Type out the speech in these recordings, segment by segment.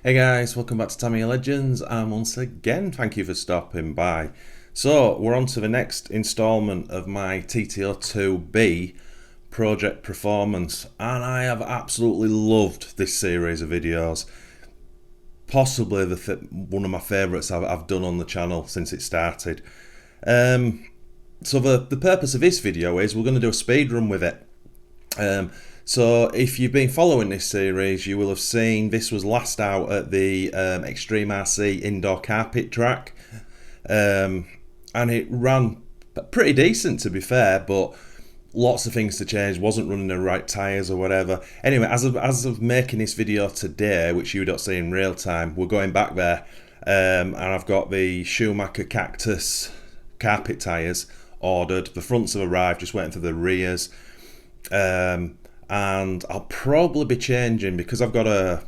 Hey guys, welcome back to Tamiya Legends, and once again thank you for stopping by. So we're on to the next instalment of my TT02B Project Performance, and I have absolutely loved this series of videos. Possibly one of my favourites I've done on the channel since it started. So the purpose of this video is we're going to do a speed run with it. So if you've been following this series, you will have seen this was last out at the Extreme RC indoor carpet track, and it ran pretty decent, to be fair, but lots of things to change. Wasn't running the right tyres or whatever. Anyway, as of making this video today, which you don't see in real time, we're going back there, and I've got the Schumacher Cactus carpet tyres ordered. The fronts have arrived, just waiting for the rears. And I'll probably be changing, because I've got a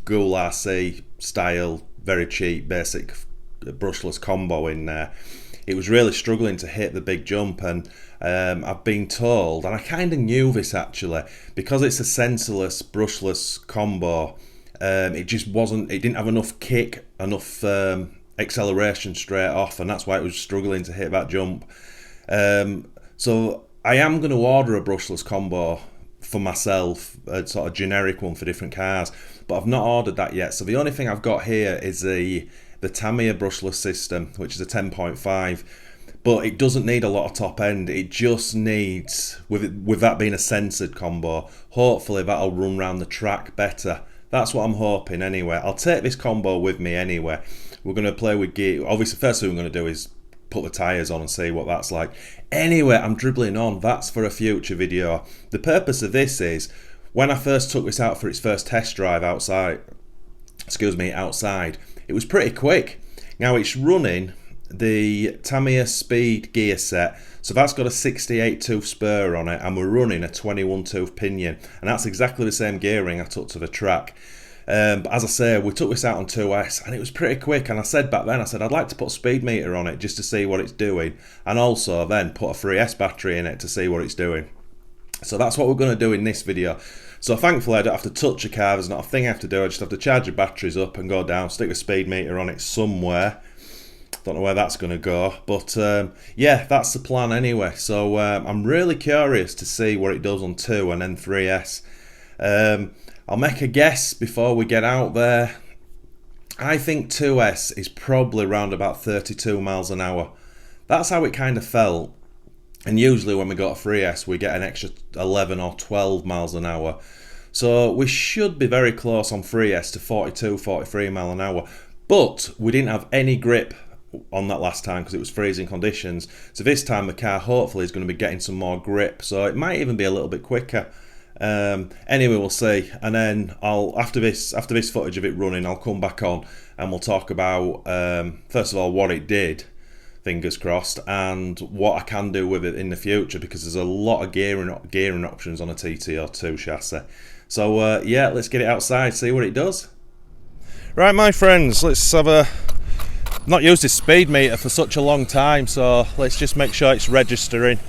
Ghoul RC style, very cheap, basic brushless combo in there. It was really struggling to hit the big jump, and I've been told, and I kind of knew this actually, because it's a sensorless brushless combo, it just wasn't, it didn't have enough kick, enough acceleration straight off, and that's why it was struggling to hit that jump. So I am going to order a brushless combo for myself, a sort of generic one for different cars, but I've not ordered that yet. So the only thing I've got here is the Tamiya brushless system, which is a 10.5, but it doesn't need a lot of top end. It just needs, with that being a censored combo, hopefully that'll run around the track better. That's what I'm hoping anyway. I'll take this combo with me anyway. We're going to play with gear. Obviously, first thing we're going to do is put the tyres on and see what that's like. Anyway, I'm dribbling on. That's for a future video. The purpose of this is, when I first took this out for its first test drive outside, it was pretty quick. Now it's running the Tamiya Speed gear set, so that's got a 68 tooth spur on it, and we're running a 21 tooth pinion, and that's exactly the same gearing I took to the track. But as I say, we took this out on 2S, and it was pretty quick, and I said back then, I said I'd like to put a speed meter on it just to see what it's doing, and also then put a 3S battery in it to see what it's doing. So that's what we're going to do in this video. So thankfully I don't have to touch a car, there's not a thing I have to do, I just have to charge the batteries up and go down, stick a speed meter on it somewhere. Don't know where that's going to go, but yeah, that's the plan anyway. So I'm really curious to see what it does on 2 and then 3S. I'll make a guess before we get out there. I think 2S is probably around about 32 miles an hour. That's how it kind of felt. And usually when we got a 3S, we get an extra 11 or 12 miles an hour. So we should be very close on 3S to 42, 43 mile an hour. But we didn't have any grip on that last time because it was freezing conditions. So this time the car hopefully is going to be getting some more grip. So it might even be a little bit quicker. Anyway, we'll see, and then after this footage of it running, I'll come back on and we'll talk about first of all what it did, fingers crossed, and what I can do with it in the future, because there's a lot of gearing options on a TT02 chassis. So yeah, let's get it outside, see what it does. Right, my friends, let's have a not used this speed meter for such a long time, so let's just make sure it's registering.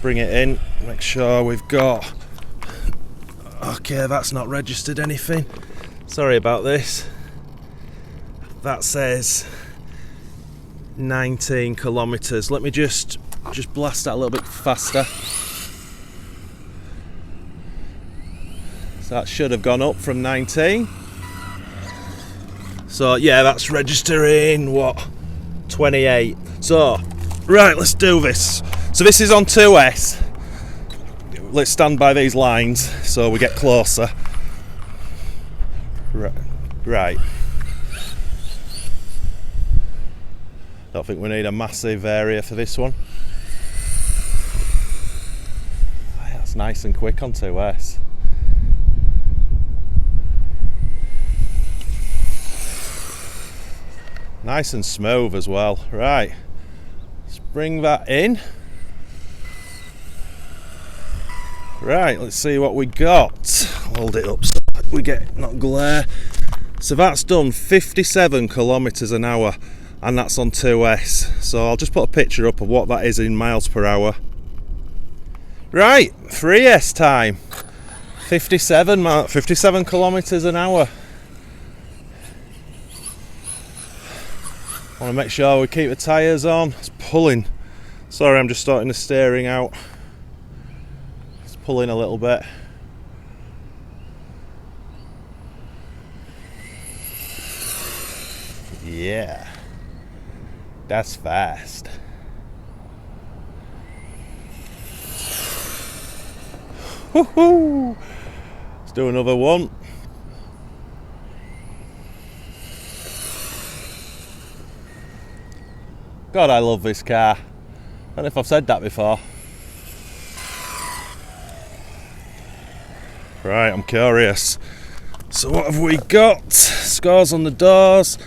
Bring it in, make sure we've got, okay, that's not registered anything, sorry about this. That says 19 kilometers. Let me just blast that a little bit faster. So that should have gone up from 19. So yeah, that's registering what, 28. So right, let's do this. So this is on 2S. Let's stand by these lines so we get closer. Right. Don't think we need a massive area for this one. That's nice and quick on 2S. Nice and smooth as well. Right. Let's bring that in. Right, let's see what we got. Hold it up so we get not glare. So that's done 57 kilometers an hour, and that's on 2S. So I'll just put a picture up of what that is in miles per hour. Right, 3S time. 57 kilometers an hour. Want to make sure we keep the tyres on. It's pulling. Sorry, I'm just starting the steering out. It's pulling a little bit. Yeah, that's fast. Woohoo! Let's do another one. God, I love this car. I don't know if I've said that before. Right, I'm curious. So what have we got? Scores on the doors.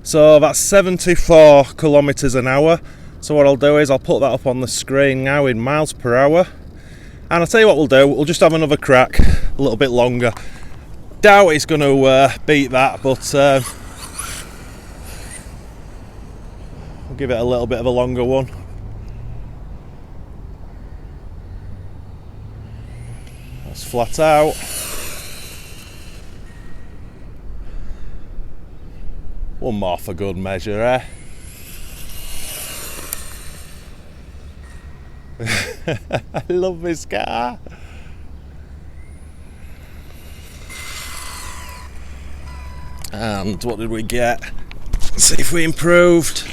So that's 74 kilometers an hour. So what I'll do is I'll put that up on the screen now in miles per hour. And I'll tell you what we'll do. We'll just have another crack, a little bit longer. Doubt it's going to beat that, but we'll give it a little bit of a longer one. That's flat out. One more for good measure, eh? I love this car. And what did we get? Let's see if we improved.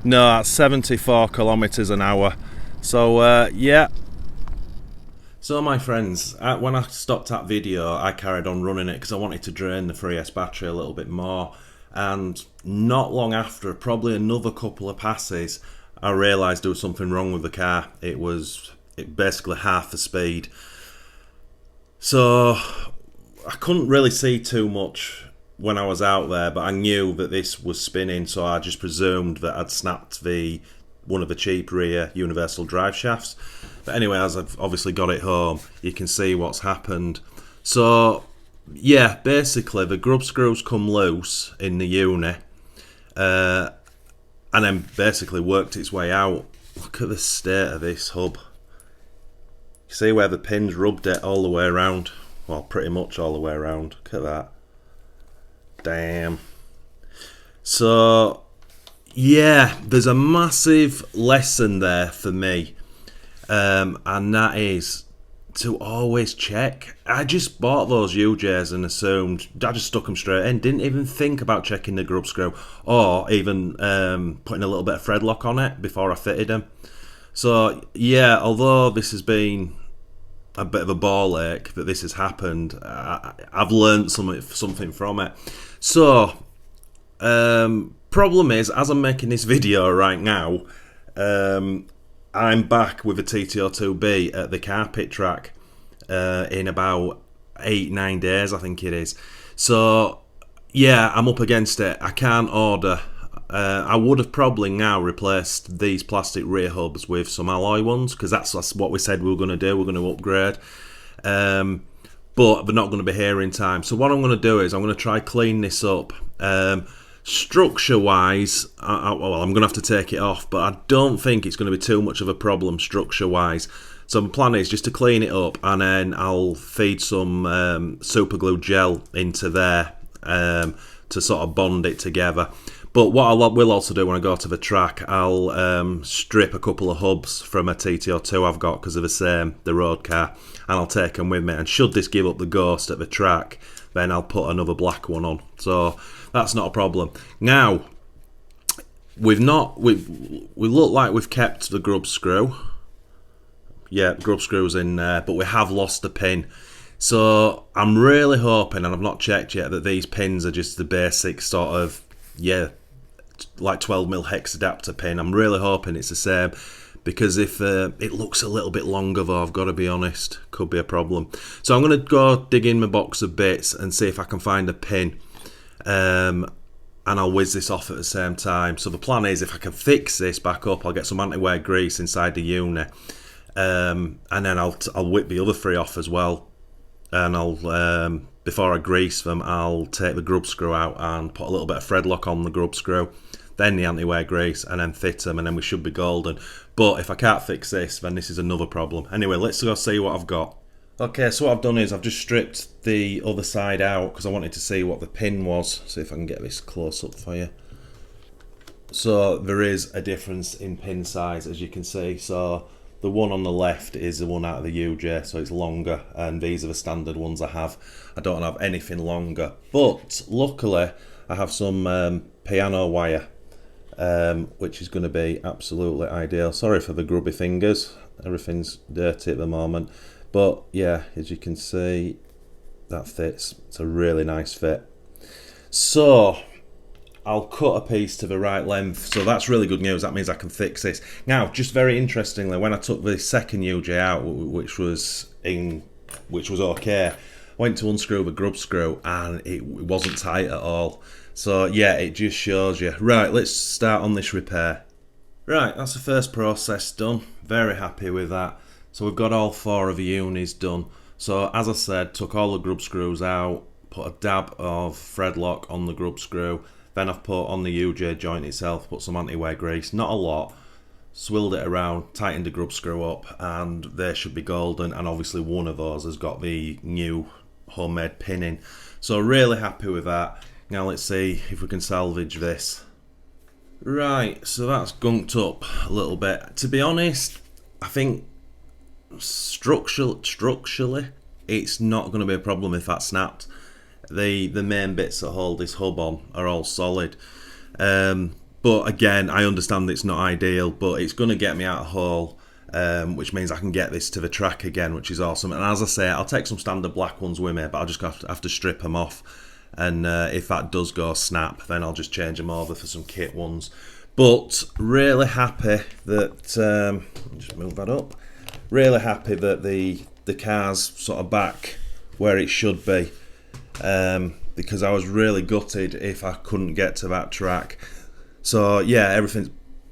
No, that's 74 kilometers an hour. So yeah. So my friends, when I stopped that video, I carried on running it because I wanted to drain the 3S battery a little bit more. And not long after, probably another couple of passes, I realised there was something wrong with the car. It was basically half the speed. So I couldn't really see too much when I was out there, but I knew that this was spinning, so I just presumed that I'd snapped one of the cheap rear universal drive shafts. But anyway, as I've obviously got it home, you can see what's happened. So yeah, basically the grub screws come loose in the uni, and then basically worked its way out. Look at the state of this hub. You see where the pins rubbed it all the way around? Well, pretty much all the way around. Look at that. Damn. So yeah, there's a massive lesson there for me, and that is to always check. I just bought those UJs and assumed, I just stuck them straight in, didn't even think about checking the grub screw or even putting a little bit of thread lock on it before I fitted them. So yeah, although this has been a bit of a ball ache that this has happened, I've learned something from it. So problem is, as I'm making this video right now, I'm back with a TT02B at the carpet track in about 8-9 days, I think it is. So yeah, I'm up against it. I can't order. I would have probably now replaced these plastic rear hubs with some alloy ones, because that's what we said we were going to do. We're going to upgrade, but they're not going to be here in time. So what I'm going to do is I'm going to try clean this up. Structure wise, well, I'm going to have to take it off, but I don't think it's going to be too much of a problem structure wise. So my plan is just to clean it up, and then I'll feed some super glue gel into there to sort of bond it together. But what I will also do when I go to the track, I'll strip a couple of hubs from a TT02 I've got because of the road car, and I'll take them with me. And should this give up the ghost at the track, then I'll put another black one on. So that's not a problem. Now, we look like we've kept the grub screw. Yeah, grub screw's in there, but we have lost the pin. So I'm really hoping, and I've not checked yet, that these pins are just the basic sort of, yeah, like 12mm hex adapter pin. I'm really hoping it's the same, because if it looks a little bit longer though, I've got to be honest, could be a problem. So I'm going to go dig in my box of bits and see if I can find a pin, and I'll whiz this off at the same time. So the plan is, if I can fix this back up, I'll get some anti-wear grease inside the uni, and then I'll whip the other three off as well, and I'll before I grease them, I'll take the grub screw out and put a little bit of thread lock on the grub screw, then the anti-wear grease, and then fit them, and then we should be golden. But if I can't fix this, then this is another problem. Anyway, let's go see what I've got. Okay, so what I've done is I've just stripped the other side out because I wanted to see what the pin was. See if I can get this close up for you. So there is a difference in pin size, as you can see. So the one on the left is the one out of the UJ, so it's longer, and these are the standard ones I have. I don't have anything longer, but luckily I have some piano wire, which is going to be absolutely ideal. Sorry for the grubby fingers, everything's dirty at the moment, but yeah, as you can see, that fits. It's a really nice fit. So I'll cut a piece to the right length, so that's really good news. That means I can fix this. Now, just very interestingly, when I took the second UJ out, which was okay, I went to unscrew the grub screw and it wasn't tight at all. So yeah, it just shows you. Right, let's start on this repair. Right, that's the first process done. Very happy with that. So we've got all 4 of the unis done. So as I said, took all the grub screws out, put a dab of thread lock on the grub screw. Then I've put on the UJ joint itself, put some anti-wear grease, not a lot, swilled it around, tightened the grub screw up, and they should be golden. And obviously one of those has got the new homemade pin in. So really happy with that. Now let's see if we can salvage this. Right, so that's gunked up a little bit. To be honest, I think structurally it's not going to be a problem if that snapped. The main bits that hold this hub on are all solid, but again, I understand it's not ideal, but it's going to get me out of hole, which means I can get this to the track again, which is awesome. And as I say, I'll take some standard black ones with me, but I'll just have to strip them off, and if that does go snap, then I'll just change them over for some kit ones. But really happy that just move that up. Really happy that the car's sort of back where it should be. Because I was really gutted if I couldn't get to that track. So yeah, everything's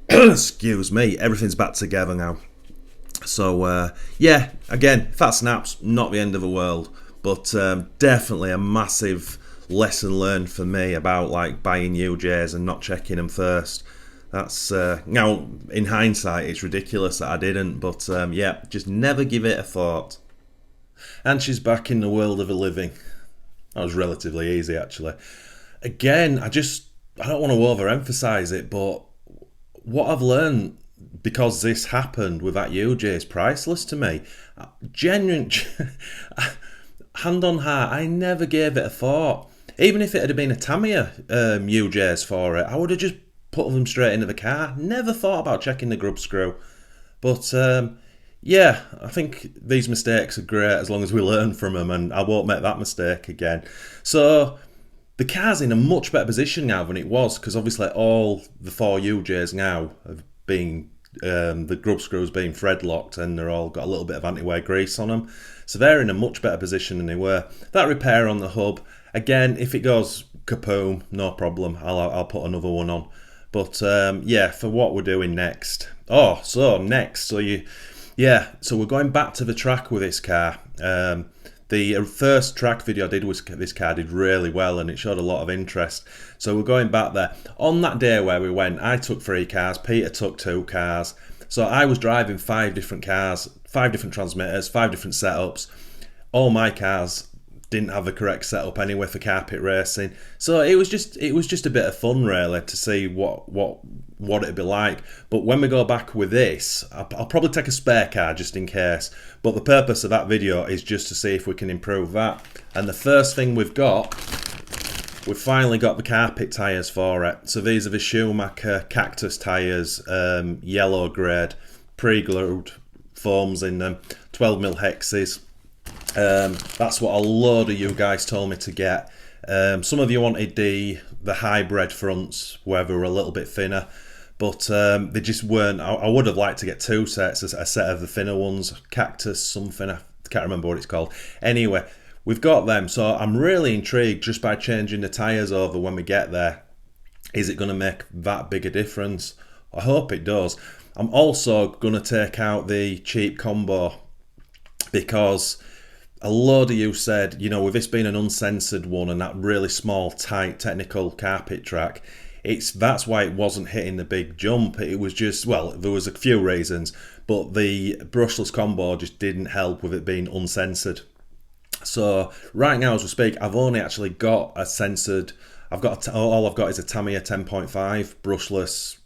excuse me, everything's back together now. So yeah, again, if that snaps, not the end of the world, but definitely a massive lesson learned for me about like buying UJs and not checking them first. That's now in hindsight, it's ridiculous that I didn't, but yeah, just never give it a thought. And she's back in the world of the living. That was relatively easy, actually. Again, I don't want to overemphasize it, but what I've learned because this happened with that UJ is priceless to me. Genuine, hand on heart, I never gave it a thought. Even if it had been a Tamiya UJs for it, I would have just put them straight into the car. Never thought about checking the grub screw. But yeah, I think these mistakes are great as long as we learn from them, and I won't make that mistake again. So the car's in a much better position now than it was, because obviously all the 4 UJs now have been, the grub screws being thread locked, and they're all got a little bit of anti-wear grease on them. So they're in a much better position than they were. That repair on the hub, again, if it goes kapoom, no problem, I'll put another one on. But yeah, for what we're doing next. So we're going back to the track with this car. The first track video I did with this car did really well, and it showed a lot of interest. So we're going back there. On that day where we went, I took 3 cars, Peter took 2 cars. So I was driving 5 different cars, 5 different transmitters, 5 different setups. All my cars didn't have the correct setup anyway for carpet racing. So it was just a bit of fun really to see what it'd be like. But when we go back with this, I'll probably take a spare car just in case. But the purpose of that video is just to see if we can improve that. And the first thing we've finally got the carpet tyres for it. So these are the Schumacher Cactus tyres, yellow grade, pre-glued foams in them, 12mm hexes. That's what a load of you guys told me to get. Some of you wanted the hybrid fronts where they were a little bit thinner, but they just weren't. I would have liked to get 2 sets, a set of the thinner ones, Cactus something, I can't remember what it's called. Anyway, we've got them, so I'm really intrigued just by changing the tyres over when we get there. Is it going to make that big a difference? I hope it does. I'm also going to take out the cheap combo, because a load of you said, you know, with this being an uncensored one and that really small, tight, technical carpet track, that's why it wasn't hitting the big jump. It was just, well, there was a few reasons, but the brushless combo just didn't help with it being uncensored. So right now as we speak, I've only actually got a censored all I've got is a Tamiya 10.5 brushless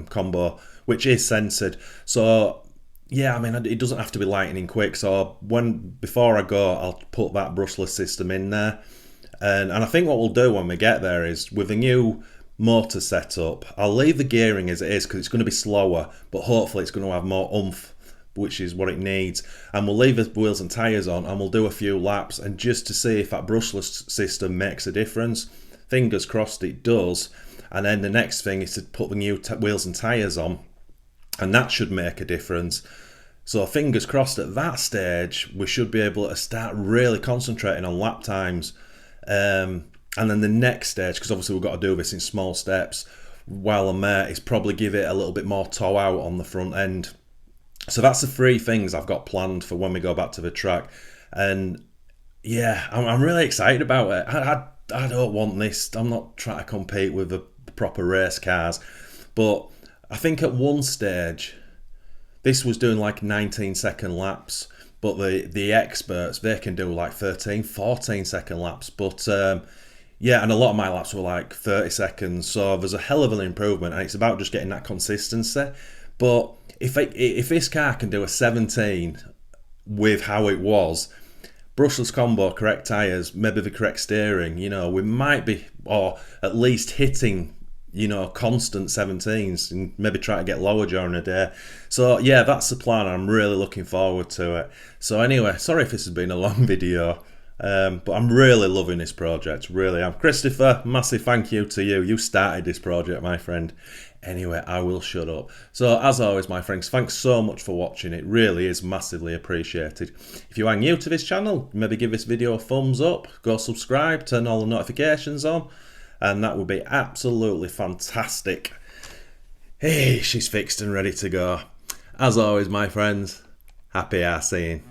combo, which is censored. So yeah, I mean, it doesn't have to be lightning quick. So before I go, I'll put that brushless system in there, and I think what we'll do when we get there is with a new motor setup, I'll leave the gearing as it is because it's going to be slower, but hopefully it's going to have more oomph, which is what it needs. And we'll leave the wheels and tyres on and we'll do a few laps, and just to see if that brushless system makes a difference. Fingers crossed it does. And then the next thing is to put the new wheels and tyres on, and that should make a difference. So fingers crossed at that stage we should be able to start really concentrating on lap times. And then the next stage, because obviously we've got to do this in small steps while I'm there, is probably give it a little bit more toe out on the front end. So that's the three things I've got planned for when we go back to the track. And yeah, I'm really excited about it. I don't want this. I'm not trying to compete with the proper race cars. But I think at one stage, this was doing like 19-second laps. But the experts, they can do like 13, 14-second laps. But yeah, and a lot of my laps were like 30 seconds. So there's a hell of an improvement. And it's about just getting that consistency. But if this car can do a 17 with how it was, brushless combo, correct tyres, maybe the correct steering, we might be, or at least hitting, constant 17s, and maybe try to get lower during the day. So yeah, that's the plan. I'm really looking forward to it. So anyway, sorry if this has been a long video, but I'm really loving this project, really am. Christopher, massive thank you to you. You started this project, my friend. Anyway, I will shut up. So as always, my friends, thanks so much for watching. It really is massively appreciated. If you are new to this channel, maybe give this video a thumbs up, go subscribe, turn all the notifications on, and that would be absolutely fantastic. Hey, she's fixed and ready to go. As always, my friends, happy RCing.